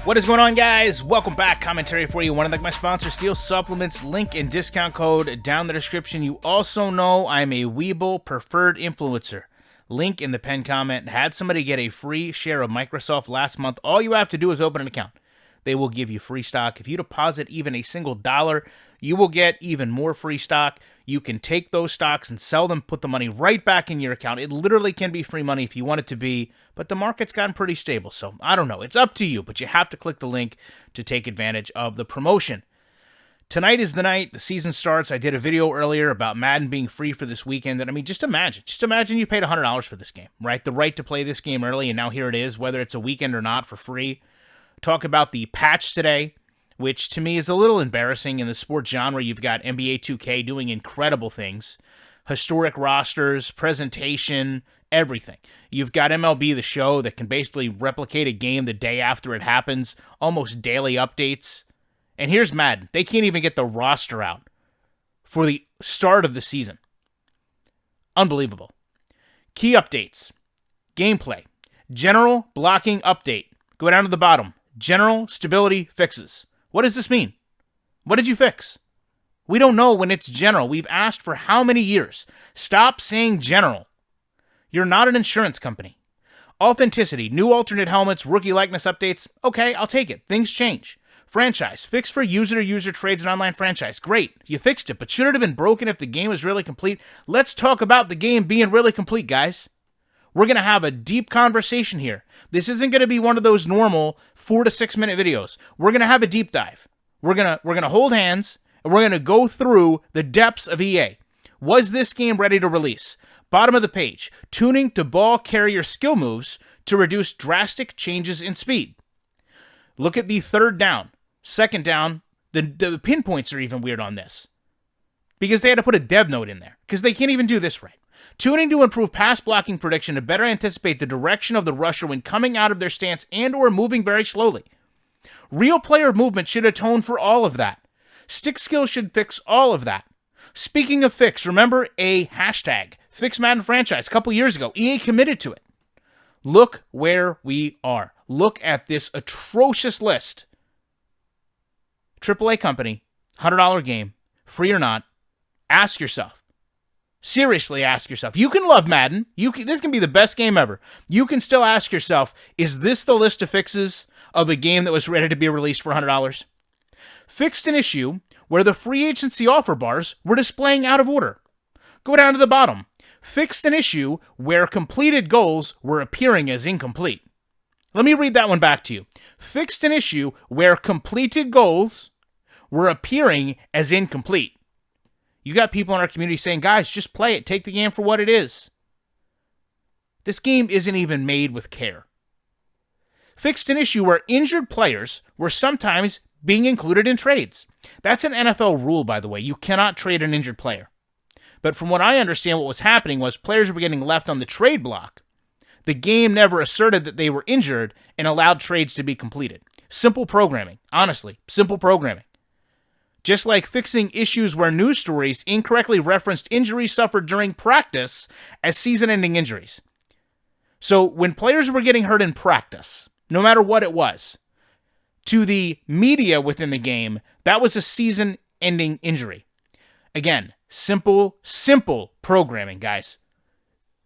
What is going on, guys? Welcome back. Commentary for you. Want to thank my sponsor, Steel Supplements. Link and discount code down in the description. You also know I'm a Webull preferred influencer. Link in the pinned comment. Had somebody get a free share of Microsoft last month. All you have to do is open an account. They will give you free stock. If you deposit even a single dollar, you will get even more free stock. You can take those stocks and sell them, put the money right back in your account. It literally can be free money if you want it to be, but the market's gotten pretty stable, so I don't know. It's up to you, but you have to click the link to take advantage of the promotion. Tonight is the night the season starts. I did a video earlier about Madden being free for this weekend, and I mean, just imagine you paid $100 for this game, right? The right to play this game early, and now here it is, whether it's a weekend or not, for free. Talk about the patch today, which to me is a little embarrassing. In the sports genre, you've got NBA 2K doing incredible things. Historic rosters, presentation, everything. You've got MLB The Show that can basically replicate a game the day after it happens, almost daily updates. And here's Madden. They can't even get the roster out for the start of the season. Unbelievable. Key updates. Gameplay. General blocking update. Go down to the bottom. General stability fixes. What does this mean? What did you fix? We don't know when it's general. We've asked for how many years? Stop saying general. You're not an insurance company. Authenticity, new alternate helmets, rookie likeness updates. Okay, I'll take it. Things change. Franchise, fix for user-to-user trades and online franchise. Great, you fixed it, but should it have been broken if the game was really complete? Let's talk about the game being really complete, guys. We're going to have a deep conversation here. This isn't going to be one of those normal 4 to 6 minute videos. We're going to have a deep dive. We're going to hold hands, and we're going to go through the depths of EA. Was this game ready to release? Bottom of the page, tuning to ball carrier skill moves to reduce drastic changes in speed. Look at the third down, second down. The pinpoints are even weird on this because they had to put a dev note in there because they can't even do this right. Tuning to improve pass blocking prediction to better anticipate the direction of the rusher when coming out of their stance and or moving very slowly. Real player movement should atone for all of that. Stick skill should fix all of that. Speaking of fix, remember a hashtag, Fix Madden Franchise, a couple years ago. EA committed to it. Look where we are. Look at this atrocious list. AAA company, $100 game, free or not. Ask yourself. Seriously, ask yourself. You can love Madden. This can be the best game ever. You can still ask yourself, is this the list of fixes of a game that was ready to be released for $100? Fixed an issue where the free agency offer bars were displaying out of order. Go down to the bottom. Fixed an issue where completed goals were appearing as incomplete. Let me read that one back to you. Fixed an issue where completed goals were appearing as incomplete. You got people in our community saying, guys, just play it. Take the game for what it is. This game isn't even made with care. Fixed an issue where injured players were sometimes being included in trades. That's an NFL rule, by the way. You cannot trade an injured player. But from what I understand, what was happening was players were getting left on the trade block. The game never asserted that they were injured and allowed trades to be completed. Simple programming. Honestly, simple programming. Just like fixing issues where news stories incorrectly referenced injuries suffered during practice as season-ending injuries. So when players were getting hurt in practice, no matter what it was, to the media within the game, that was a season-ending injury. Again, simple programming, guys.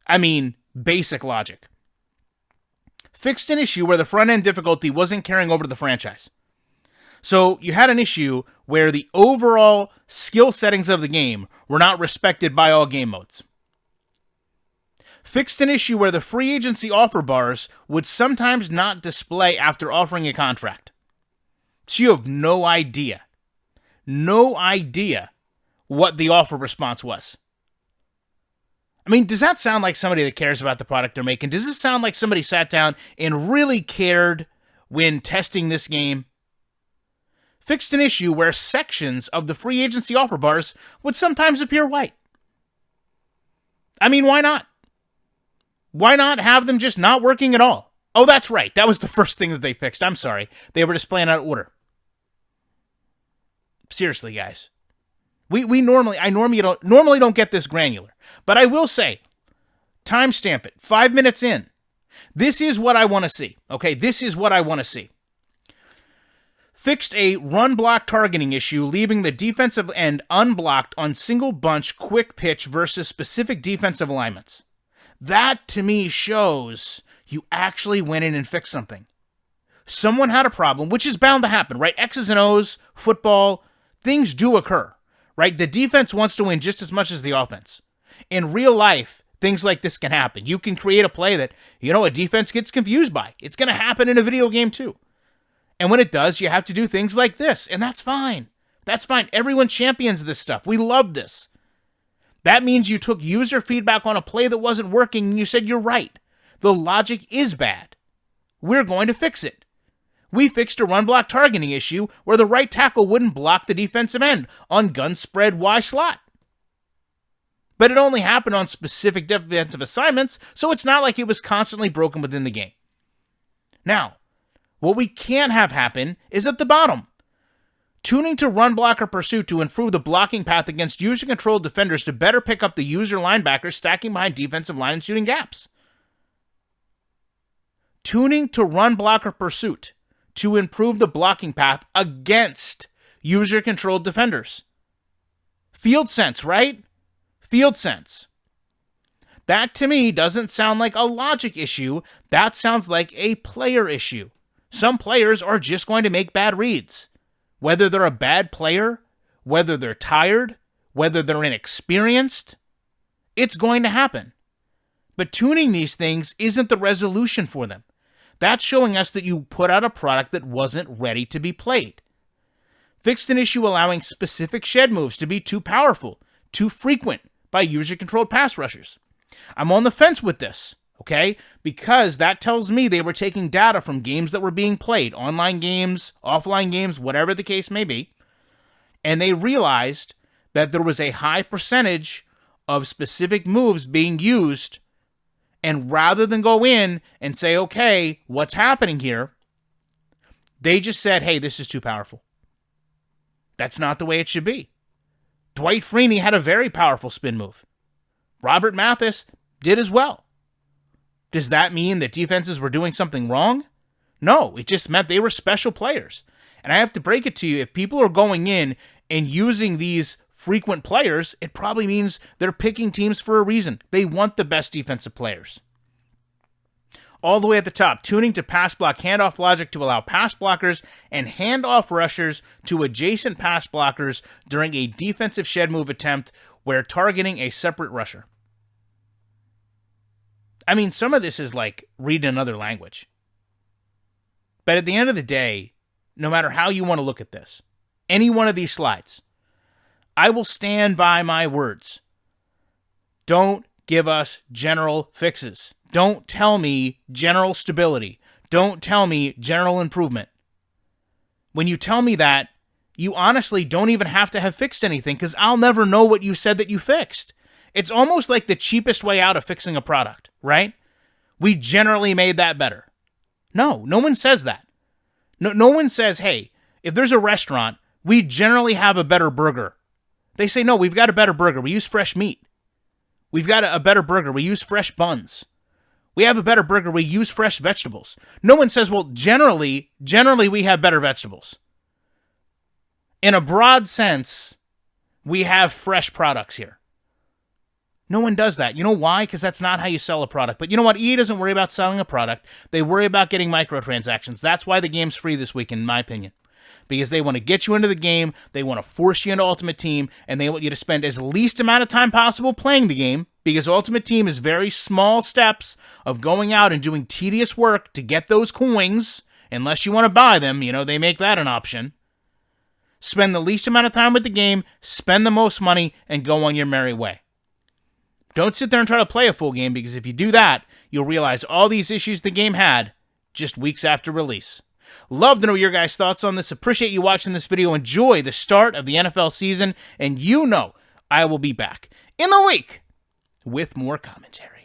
I mean, basic logic. Fixed an issue where the front-end difficulty wasn't carrying over to the franchise. So you had an issue where the overall skill settings of the game were not respected by all game modes. Fixed an issue where the free agency offer bars would sometimes not display after offering a contract. So you have no idea what the offer response was. I mean, does that sound like somebody that cares about the product they're making? Does this sound like somebody sat down and really cared when testing this game? Fixed an issue where sections of the free agency offer bars would sometimes appear white. I mean, why not? Why not have them just not working at all? Oh, that's right. That was the first thing that they fixed. I'm sorry. They were displaying out of order. Seriously, guys. I normally don't get this granular, but I will say, timestamp it. 5 minutes in. This is what I want to see. Okay, this is what I want to see. fixed a run block targeting issue, leaving the defensive end unblocked on single bunch quick pitch versus specific defensive alignments. That, to me, shows you actually went in and fixed something. Someone had a problem, which is bound to happen, right? X's and O's, football, things do occur, right? The defense wants to win just as much as the offense. In real life, things like this can happen. You can create a play that, a defense gets confused by. It's going to happen in a video game too. And when it does, you have to do things like this, and that's fine. That's fine. Everyone champions this stuff. We love this. That means you took user feedback on a play that wasn't working, and you said, you're right. The logic is bad. We're going to fix it. We fixed a run block targeting issue where the right tackle wouldn't block the defensive end on gun spread Y slot. But it only happened on specific defensive assignments, so it's not like it was constantly broken within the game. Now, what we can't have happen is at the bottom. Tuning to run blocker pursuit to improve the blocking path against user-controlled defenders to better pick up the user linebacker stacking behind defensive line and shooting gaps. Tuning to run blocker pursuit to improve the blocking path against user-controlled defenders. Field sense, right? Field sense. That, to me, doesn't sound like a logic issue. That sounds like a player issue. Some players are just going to make bad reads. Whether they're a bad player, whether they're tired, whether they're inexperienced, it's going to happen. But tuning these things isn't the resolution for them. That's showing us that you put out a product that wasn't ready to be played. Fixed an issue allowing specific shed moves to be too powerful, too frequent by user-controlled pass rushers. I'm on the fence with this. Okay? Because that tells me they were taking data from games that were being played, online games, offline games, whatever the case may be, and they realized that there was a high percentage of specific moves being used, and rather than go in and say, okay, what's happening here, they just said, hey, this is too powerful. That's not the way it should be. Dwight Freeney had a very powerful spin move. Robert Mathis did as well. Does that mean that defenses were doing something wrong? No, it just meant they were special players. And I have to break it to you, if people are going in and using these frequent players, it probably means they're picking teams for a reason. They want the best defensive players. All the way at the top, tuning to pass block handoff logic to allow pass blockers and handoff rushers to adjacent pass blockers during a defensive shed move attempt where targeting a separate rusher. I mean, some of this is like reading another language. But at the end of the day, no matter how you want to look at this, any one of these slides, I will stand by my words. Don't give us general fixes. Don't tell me general stability. Don't tell me general improvement. When you tell me that, you honestly don't even have to have fixed anything because I'll never know what you said that you fixed. It's almost like the cheapest way out of fixing a product, right? We generally made that better. No one says that. No one says, hey, if there's a restaurant, we generally have a better burger. They say, no, we've got a better burger. We use fresh meat. We've got a better burger. We use fresh buns. We have a better burger. We use fresh vegetables. No one says, well, generally we have better vegetables. In a broad sense, we have fresh products here. No one does that. You know why? Because that's not how you sell a product. But you know what? EA doesn't worry about selling a product. They worry about getting microtransactions. That's why the game's free this week, in my opinion. Because they want to get you into the game, they want to force you into Ultimate Team, and they want you to spend as least amount of time possible playing the game, because Ultimate Team is very small steps of going out and doing tedious work to get those coins, unless you want to buy them, they make that an option. Spend the least amount of time with the game, spend the most money, and go on your merry way. Don't sit there and try to play a full game, because if you do that, you'll realize all these issues the game had just weeks after release. Love to know your guys' thoughts on this. Appreciate you watching this video. Enjoy the start of the NFL season, and I will be back in the week with more commentary.